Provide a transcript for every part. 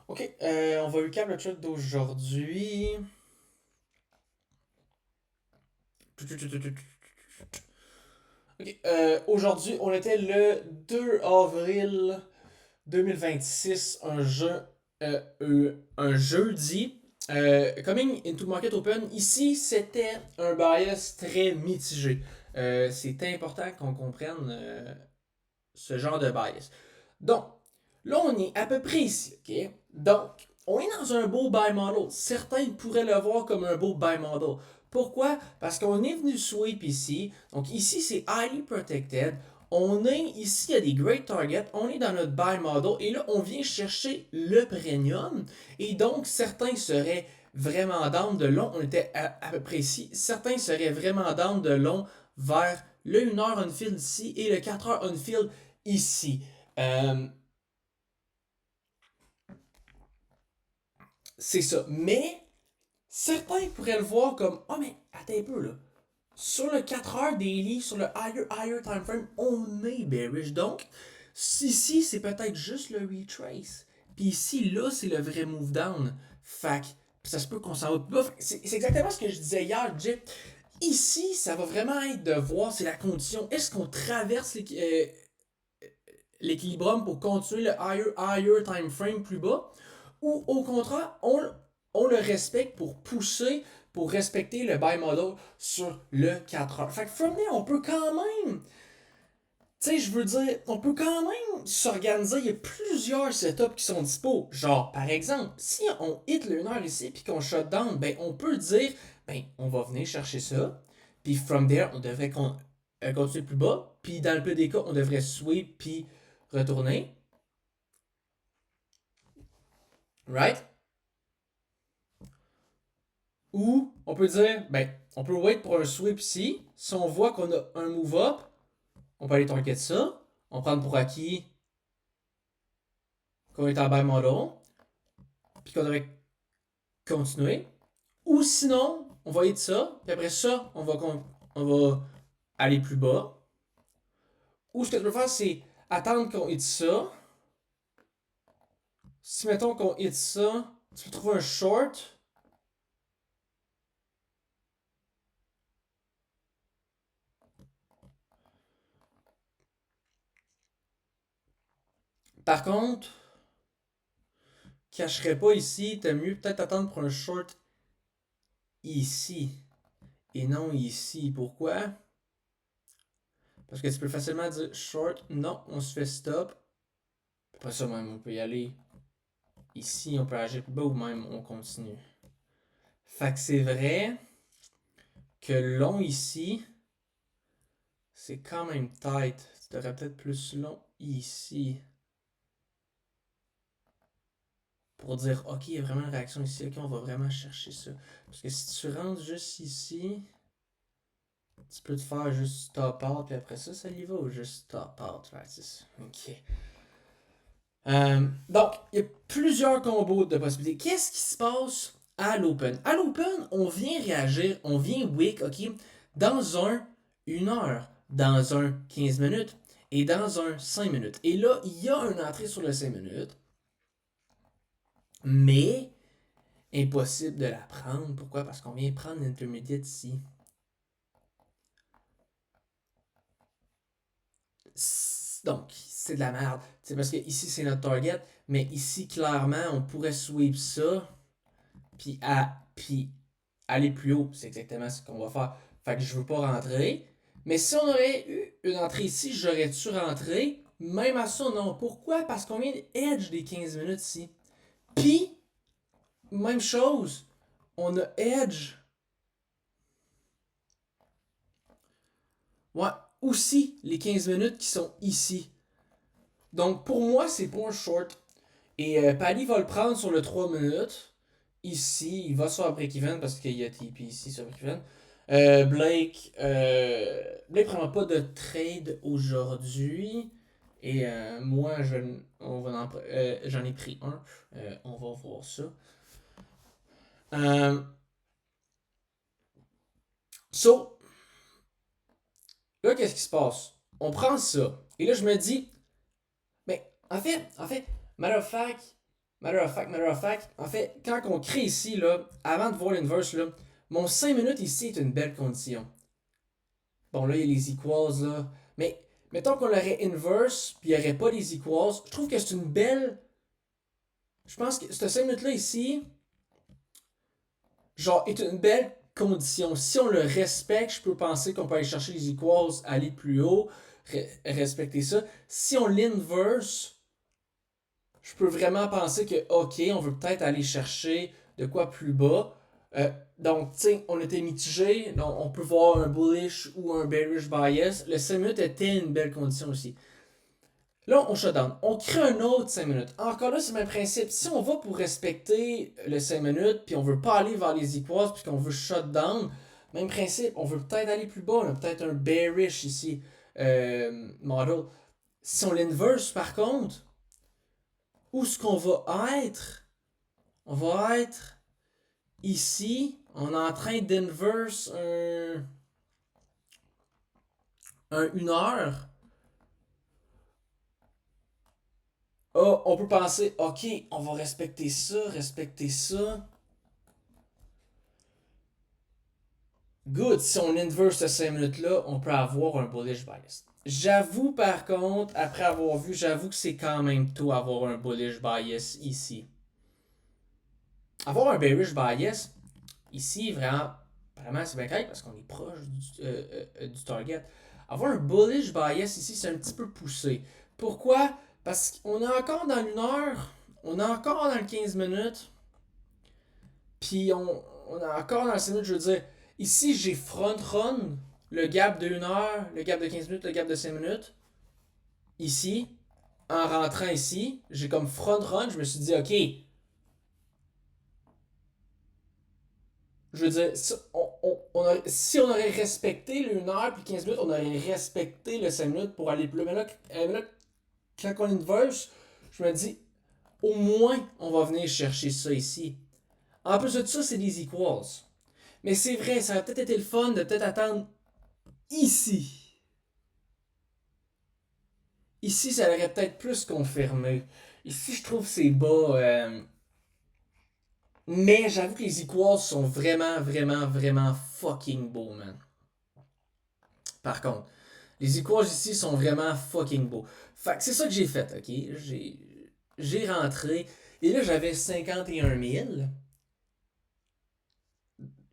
Ok, on va recap le truc d'aujourd'hui. Ok, aujourd'hui, on était le 2 avril 2026, un jeudi. Coming into Market Open, ici, c'était un bias très mitigé. C'est important qu'on comprenne ce genre de bias. Donc, là, on est à peu près ici, ok? Donc, on est dans un beau buy model. Certains pourraient le voir comme un beau buy model. Pourquoi? Parce qu'on est venu sweep ici. Donc, ici, c'est highly protected. On est ici, il y a des great targets. On est dans notre buy model. Et là, on vient chercher le premium. Et donc, certains seraient vraiment down de long. On était à peu près ici. Certains seraient vraiment down de long vers le 1 heure on-field ici et le 4 heures on-field ici. Euh, c'est ça. Mais certains pourraient le voir comme oh, mais attends un peu là. Sur le 4 heures daily, sur le higher time frame, on est bearish. Donc, ici, c'est peut-être juste le retrace. Puis ici, là, c'est le vrai move down. Fait que ça se peut qu'on s'en va plus bas. C'est exactement ce que je disais hier, Jay. Ici, ça va vraiment être de voir, c'est la condition. Est-ce qu'on traverse l'équilibrium pour continuer le higher time frame plus bas? Ou au contraire, on le respecte pour pousser, pour respecter le buy model sur le 4 heures. Fait que from there, on peut quand même, tu sais, je veux dire, on peut quand même s'organiser. Il y a plusieurs setups qui sont dispo. Genre, par exemple, si on hit le 1 heure ici puis qu'on shut down, ben, on peut dire, ben, on va venir chercher ça. Puis from there, on devrait continuer plus bas. Puis dans le peu des cas, on devrait sweep puis retourner. Right? Ou on peut dire, ben, on peut wait pour un sweep ici. Si on voit qu'on a un move up, on peut aller target ça. On prend pour acquis qu'on est en buy model. Puis qu'on devrait continuer. Ou sinon, on va hit ça. Puis après ça, on va aller plus bas. Ou ce que tu peux faire, c'est attendre qu'on hit ça. Si mettons qu'on hit ça, tu peux trouver un short. Par contre, cacherait pas ici, t'as mieux peut-être attendre pour un short ici et non ici. Pourquoi? Parce que tu peux facilement dire short, non, on se fait stop. Après ça, même, on peut y aller ici, on peut agir plus bas ou même on continue. Fait que c'est vrai que long ici, c'est quand même tight. Tu devrais peut-être plus long ici. Pour dire, ok, il y a vraiment une réaction ici, ok, on va vraiment chercher ça. Parce que si tu rentres juste ici, tu peux te faire juste stop out, puis après ça, ça y va ou juste stop out, right? C'est ça. Ok. Donc, il y a plusieurs combos de possibilités. Qu'est-ce qui se passe à l'open? À l'open, on vient réagir, on vient wick, ok, dans un 1 heure, dans un 15 minutes et dans un 5 minutes. Et là, il y a une entrée sur le 5 minutes, mais impossible de la prendre. Pourquoi? Parce qu'on vient prendre l'intermédiaire ici. Donc, c'est de la merde. C'est parce que ici, c'est notre target, mais ici, clairement, on pourrait sweep ça, puis aller plus haut. C'est exactement ce qu'on va faire. Fait que je veux pas rentrer. Mais si on aurait eu une entrée ici, j'aurais-tu rentré? Même à ça, non. Pourquoi? Parce qu'on vient de edge des 15 minutes ici. Puis, même chose, on a edge. Ouais, aussi les 15 minutes qui sont ici. Donc, pour moi, c'est pas un short. Et Paddy va le prendre sur le 3 minutes. Ici, il va sur break-even parce qu'il y a TP ici sur break-even. Blake prend pas de trade aujourd'hui. Et moi, j'en ai pris un. On va voir ça. Euh, so, là, qu'est-ce qui se passe? On prend ça. Et là, je me dis, mais en fait, matter of fact, matter of fact, en fait, quand on crée ici, là, avant de voir l'inverse, là, mon 5 minutes ici est une belle condition. Bon, là, il y a les equals, là. Mais mettons qu'on l'aurait inverse, puis il n'y aurait pas les equals. Je trouve que c'est une belle. Je pense que ce 5 minutes-là ici, genre, est une belle condition. Si on le respecte, je peux penser qu'on peut aller chercher les equals, aller plus haut, respecter ça. Si on l'inverse, je peux vraiment penser que, ok, on veut peut-être aller chercher de quoi plus bas. Euh, donc, tu sais, on était mitigé. Donc, on peut voir un bullish ou un bearish bias. Le 5 minutes était une belle condition aussi. Là, on shutdown. On crée un autre 5 minutes. Encore là, c'est le même principe. Si on va pour respecter le 5 minutes, puis on veut pas aller vers les equals, puis qu'on veut shutdown, même principe. On veut peut-être aller plus bas. On a peut-être un bearish ici, model. Si on l'inverse, par contre, où est-ce qu'on va être? On va être ici. On est en train d'inverse une heure. Oh, on peut penser, ok, on va respecter ça, respecter ça. Good, si on inverse ces 5 minutes-là, on peut avoir un bullish bias. J'avoue par contre, après avoir vu, j'avoue que c'est quand même tôt avoir un bullish bias ici. Avoir un bearish bias, ici, vraiment c'est bien correct parce qu'on est proche du target. Avoir un bullish bias ici, c'est un petit peu poussé. Pourquoi? Parce qu'on est encore dans une heure, on est encore dans le 15 minutes, puis on est encore dans le 5 minutes, je veux dire. Ici, j'ai front run, le gap de 1 heure, le gap de 15 minutes, le gap de 5 minutes. Ici, en rentrant ici, j'ai comme front run, je me suis dit, ok, je veux dire, si on aurait respecté le 1 heure puis 15 minutes, on aurait respecté le 5 minutes pour aller plus loin. Mais là, quand on inverse, je me dis, au moins, on va venir chercher ça ici. En plus de ça, c'est des equals. Mais c'est vrai, ça aurait peut-être été le fun de peut-être attendre ici. Ici, ça aurait peut-être plus confirmé. Ici, je trouve c'est bas. Mais j'avoue que les equals sont vraiment, vraiment, vraiment fucking beaux, man. Par contre, les equals ici sont vraiment fucking beaux. Fait que c'est ça que j'ai fait, ok? J'ai rentré. Et là, j'avais 51 000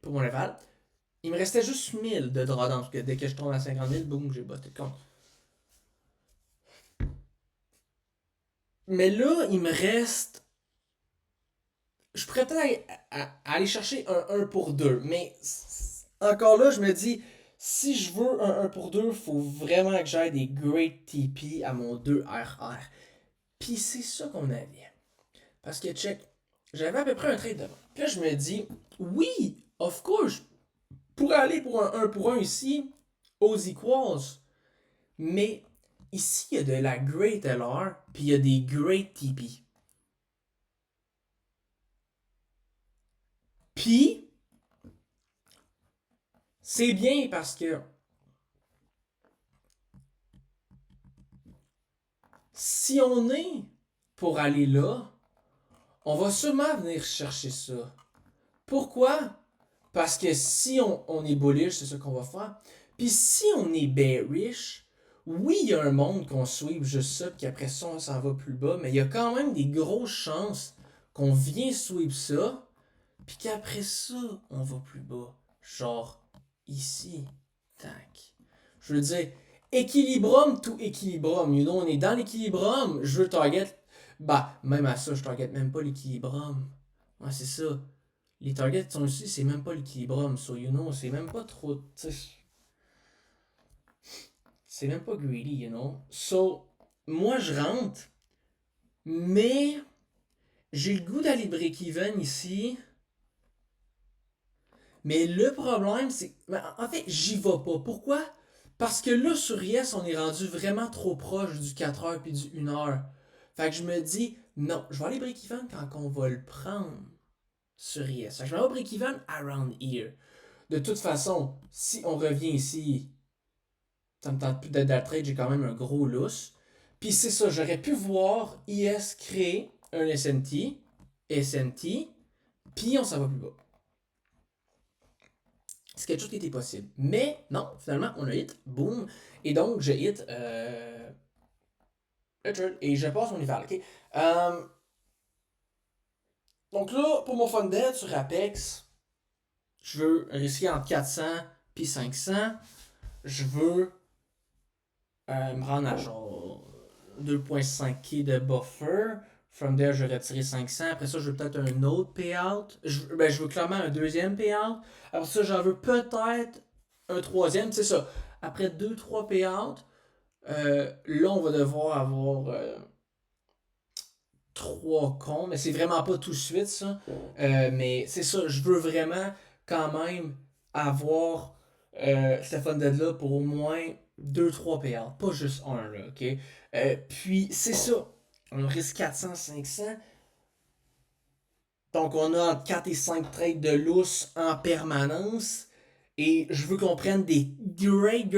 pour mon level. Il me restait juste 1000 de drawdown. Parce que dès que je tombe à 50 000, boum, j'ai botté le compte. Mais là, il me reste. Je pourrais peut-être aller chercher un 1 pour 2. Mais encore là, je me dis, si je veux un 1 pour 2, il faut vraiment que j'aille des great TP à mon 2RR. Puis c'est ça qu'on avait. Parce que, check, j'avais à peu près un trade devant. Puis là, je me dis, oui, of course, pour aller pour un 1 pour 1 ici, aux equals. Mais ici, il y a de la great LR, puis il y a des great TP. Puis, c'est bien parce que si on est pour aller là, on va sûrement venir chercher ça. Pourquoi? Parce que si on est bullish, c'est ça qu'on va faire. Puis si on est bearish, oui, il y a un monde qu'on sweep juste ça, puis qu'après ça, on s'en va plus bas, mais il y a quand même des grosses chances qu'on vient sweep ça, puis qu'après ça, on va plus bas. Genre, ici, tac. Je veux dire, équilibrum tout équilibrum. You know, on est dans l'équilibrum, je veux target. Bah, même à ça, je target même pas l'équilibrum. Ouais, c'est ça. Les targets sont ici, c'est même pas l'équilibrum. So, you know, c'est même pas trop. C'est même pas greedy, you know. So, moi, je rentre, mais j'ai le goût d'aller break-even ici. Mais le problème, c'est. En fait, j'y vais pas. Pourquoi? Parce que là, sur Yes, on est rendu vraiment trop proche du 4 heures puis du 1 heure. Fait que je me dis, non, je vais aller break-even quand on va le prendre sur Yes. Fait que je vais aller break-even around here. De toute façon, si on revient ici, ça me tente plus d'être dans le trade, j'ai quand même un gros lousse. Puis c'est ça, j'aurais pu voir IS créer un SMT. SNT, puis on s'en va plus bas. C'est quelque chose qui était possible. Mais non, finalement, on a hit, boom. Et donc, je hit le trade et je passe mon hiver. Ok. Donc là, pour mon fund dead sur Apex, je veux risquer entre 400 puis 500. Je veux me rendre à genre 2.5k de buffer. From there, je vais retirer 500. Après ça, je veux peut-être un autre payout. Je veux clairement un deuxième payout. Après ça, j'en veux peut-être un troisième. C'est ça. Après 2-3 payouts, là, on va devoir avoir 3 comptes. Mais c'est vraiment pas tout de suite, ça. Mais c'est ça. Je veux vraiment quand même avoir cette funded-là pour au moins 2-3 payouts. Pas juste un, là, OK? Puis, c'est ça. On risque 400-500. Donc, on a entre 4 et 5 trades de lousse en permanence. Et je veux qu'on prenne des great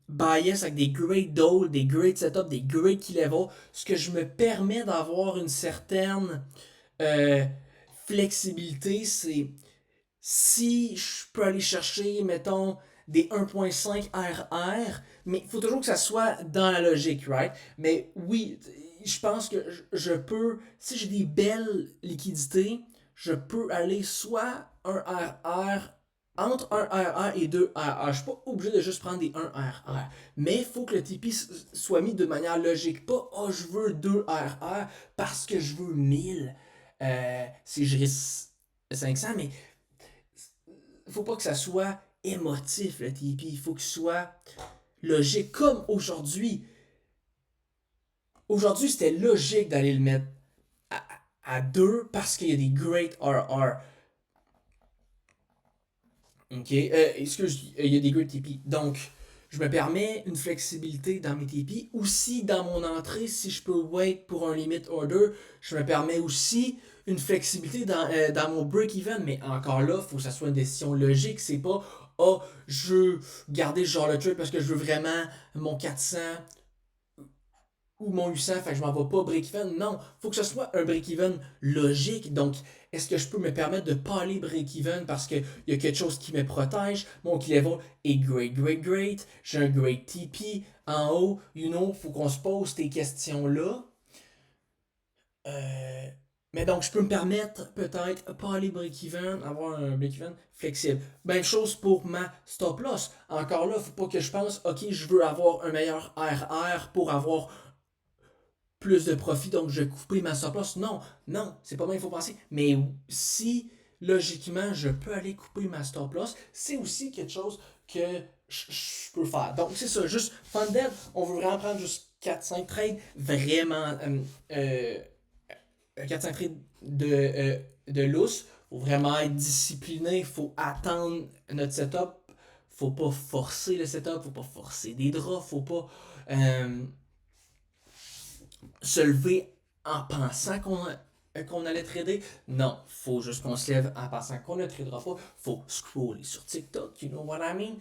bias avec des great dole, des great setup, des great key level. Ce que je me permets d'avoir une certaine euh, flexibilité, c'est si je peux aller chercher, mettons, des 1.5 RR, mais il faut toujours que ça soit dans la logique, right? Mais oui, je pense que je peux, si j'ai des belles liquidités, je peux aller soit un RR, entre un RR et deux RR. Je suis pas obligé de juste prendre des 1 RR. Mais il faut que le TP soit mis de manière logique. Pas, oh, je veux 2 RR parce que je veux 1000. Si je risque 500, mais faut pas que ça soit émotif, le TP. Il faut que ce soit logique. Comme aujourd'hui. Aujourd'hui, c'était logique d'aller le mettre à 2 parce qu'il y a des great RR. Ok? Excuse, il y a des great TP. Donc, je me permets une flexibilité dans mes TP. Aussi, dans mon entrée, si je peux wait pour un limit order, je me permets aussi une flexibilité dans mon break-even. Mais encore là, il faut que ça soit une décision logique. C'est pas, oh, je veux garder ce genre de trade parce que je veux vraiment mon 400 ou mon 800, fait que je m'en vais pas break-even. Non, faut que ce soit un break-even logique. Donc, est-ce que je peux me permettre de pas aller break-even parce qu'il y a quelque chose qui me protège? Mon key level est great. J'ai un great TP en haut. Faut qu'on se pose ces questions-là. Euh, mais donc, je peux me permettre peut-être pas aller break-even, avoir un break-even flexible. Même chose pour ma stop loss. Encore là, faut pas que je pense, ok, je veux avoir un meilleur RR pour avoir plus de profit, donc je vais couper ma stop loss. Non, non, c'est pas mal, il faut penser. Mais si logiquement je peux aller couper ma stop loss, c'est aussi quelque chose que je peux faire. Donc c'est ça, juste funded, on veut vraiment prendre juste 4-5 trades vraiment 4-5 trades de lousse. Faut vraiment être discipliné, faut attendre notre setup, faut pas forcer le setup, faut pas forcer des draws, faut pas se lever en pensant qu'on allait trader. Non, faut juste qu'on se lève en pensant qu'on ne tradera pas. Faut scroller sur TikTok, you know what I mean?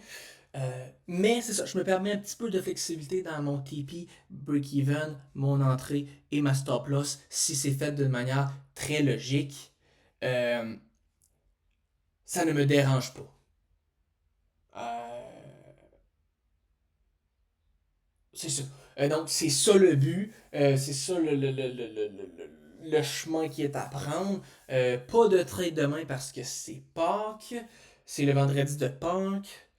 Mais c'est ça, je me permets un petit peu de flexibilité dans mon TP, break-even, mon entrée et ma stop loss si c'est fait de manière très logique. Euh, Ça ne me dérange pas. C'est ça. Donc, c'est ça le but. C'est ça le chemin qui est à prendre. Pas de trade demain parce que c'est Pâques. C'est le vendredi de Pâques.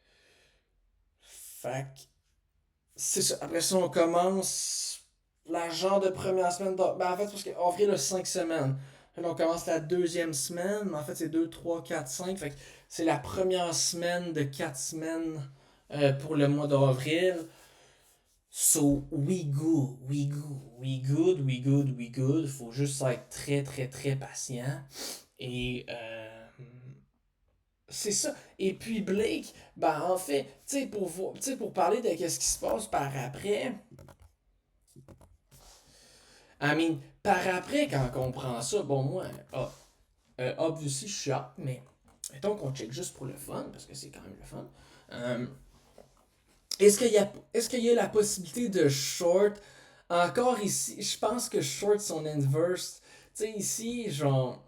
Fait que c'est ça. Après ça, on commence la genre de première semaine. Ben, en fait, parce qu'on ferait le 5 semaines. Là, on commence la deuxième semaine. Mais en fait, c'est 2 3 4 5. Fait que c'est la première semaine de 4 semaines pour le mois d'avril. So, we good. Faut juste être très patient. Et c'est ça. Et puis Blake, ben en fait, pour parler de qu'est-ce qui se passe par après, I mean, par après, quand on prend ça, bon, moi, obviously, je suis up, mais mettons qu'on check juste pour le fun, parce que c'est quand même le fun. Est-ce qu'il y a la possibilité de short Encore ici, je pense que short son inverse. Tu sais, ici, genre.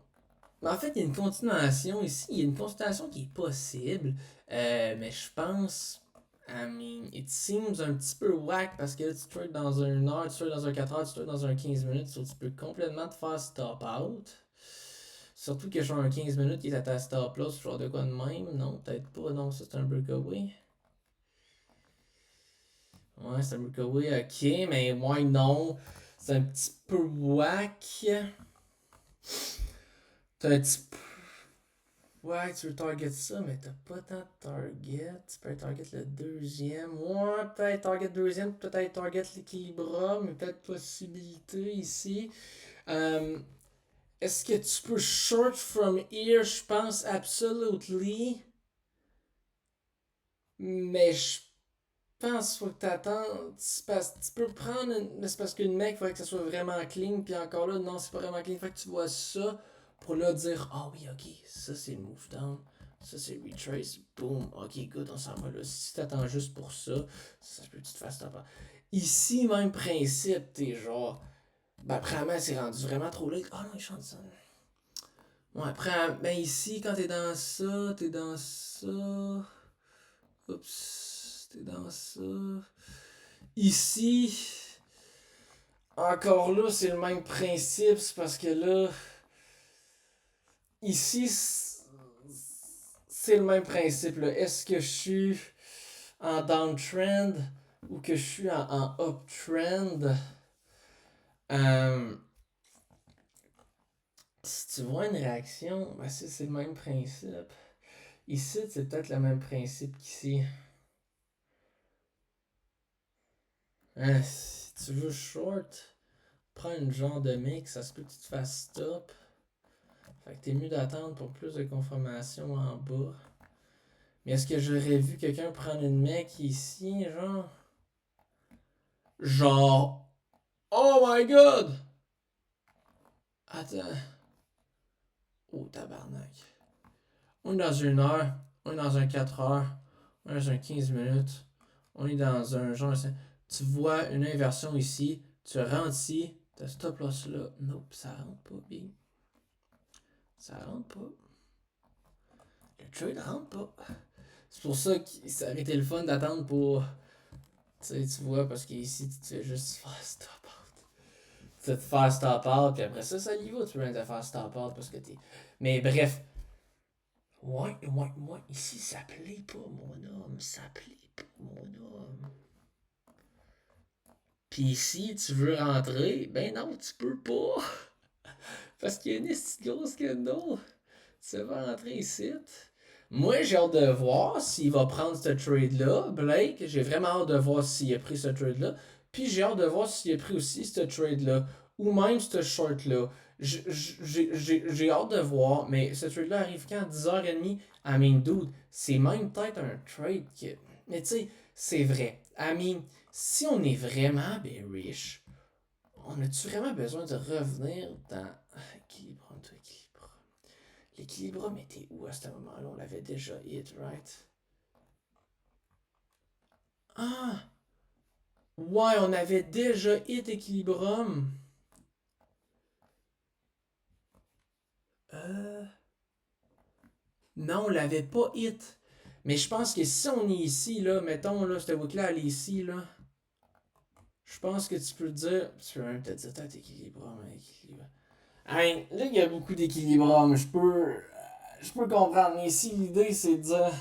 Mais en fait, il y a une continuation ici. Il y a une continuation qui est possible. Mais je pense. I mean, it seems un petit peu whack parce que là, tu trades dans un heure, tu trades dans un 4 heures, tu trades dans un 15 minutes. So tu peux complètement te faire stop out. Surtout que genre un 15 minutes qui est à ta stop loss, genre de quoi de même. Non, peut-être pas. Non, ça c'est un breakaway. Ouais, c'est un breakaway, ok, mais moi non. C'est un petit peu whack. T'as un petit peu. Ouais, tu veux target ça, mais t'as pas tant de target. Tu peux target le deuxième. Ouais, peut-être target deuxième, peut-être target l'équilibre, mais peut-être possibilité ici. Euh, Est-ce que tu peux short from here? Je pense absolutely. Mais je pense qu'il faut que t'attendes. Tu peux prendre une. Mais c'est parce qu'une mec, il faudrait que ça soit vraiment clean. Puis encore là, non, c'est pas vraiment clean. Fait que tu vois ça pour là dire ah oui, ok, ça c'est le move down. Ça c'est le retrace. Boom. Ok, good, on s'en va là. Si t'attends juste pour ça, ça se peut que tu te fasses taper. Ici, même principe, t'es genre. Ben, après, c'est rendu vraiment trop late. Ah non, il chante ça. Ouais, après, ben ici, quand t'es dans ça. Oups, t'es dans ça. Ici, encore là, c'est le même principe. C'est parce que là, ici, c'est le même principe. Là. Est-ce que je suis en downtrend ou que je suis en uptrend? Euh, Si tu vois une réaction, ben c'est le même principe. Ici, c'est peut-être le même principe qu'ici. Hein, si tu veux short, prends une genre de mix, ça se peut que tu te fasses stop. Fait que t'es mieux d'attendre pour plus de confirmation en bas. Mais est-ce que j'aurais vu quelqu'un prendre une mec ici, genre? Genre. Oh my god! Attends. Oh tabarnak. On est dans une heure, on est dans un 4 heures, on est dans un 15 minutes, on est dans un genre. Tu vois une inversion ici, tu rentres ici, t'as stop loss là. Nope, ça rentre pas, big. Ça rentre pas. Le trade rentre pas. C'est pour ça que ça aurait été le fun d'attendre pour. Tu vois, parce qu'ici, tu te fais juste faire stop out. Tu te faire stop out, puis après ça y va, tu peux même te faire stop out parce que t'es. Mais bref. Ouais, ici, ça plaît pas, mon homme. Ça plaît pas, mon homme. Puis ici, tu veux rentrer, ben non, tu peux pas. Parce qu'il y a une petite grosse candle. Tu veux rentrer ici. Moi, j'ai hâte de voir s'il va prendre ce trade-là. Blake, j'ai vraiment hâte de voir s'il a pris ce trade-là. Puis j'ai hâte de voir s'il a pris aussi ce trade-là. Ou même ce short-là. J'ai hâte de voir, mais ce trade-là arrive quand 10h30. I mean, dude, c'est même peut-être un trade que. Mais tu sais, c'est vrai. I mean, si on est vraiment bearish, on a-tu vraiment besoin de revenir dans. Équilibre, équilibre. L'équilibre était où à ce moment-là? On l'avait déjà hit, right? Ah! Ouais, on avait déjà hit Equilibrum. Euh... Non, on l'avait pas hit. Mais je pense que si on est ici, là, mettons, là, cette boucle-là, elle est ici, là. Je pense que tu peux dire. Tu peux même te dire, peut-être Equilibrum, Equilibrum. Hein, là, il y a beaucoup d'équilibrum. Je peux comprendre. Mais ici, l'idée, c'est de dire.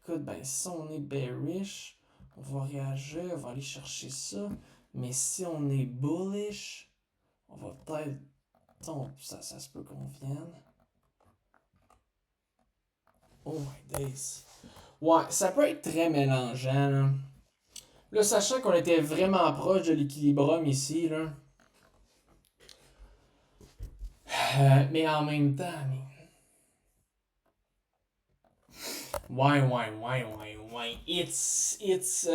Écoute, ben, si on est bearish, on va réagir, on va aller chercher ça. Mais si on est bullish, on va peut-être. Ça se peut qu'on vienne. Oh my days. Ouais, ça peut être très mélangeant. Là, sachant qu'on était vraiment proche de l'équilibrum ici, là. Mais en même temps, mais. Ouais. It's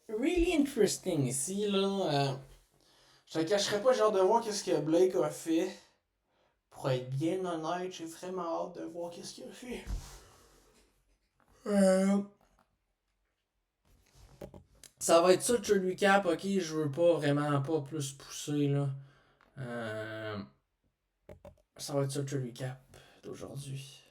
really interesting ici, là. Je te cacherai pas, j'ai hâte de voir qu'est-ce que Blake a fait. Pour être bien honnête, j'ai vraiment hâte de voir qu'est-ce qu'il a fait. Euh, Ça va être ça le trade recap, ok? Je veux pas vraiment pas plus pousser là. Euh, Ça va être ça le trade recap d'aujourd'hui.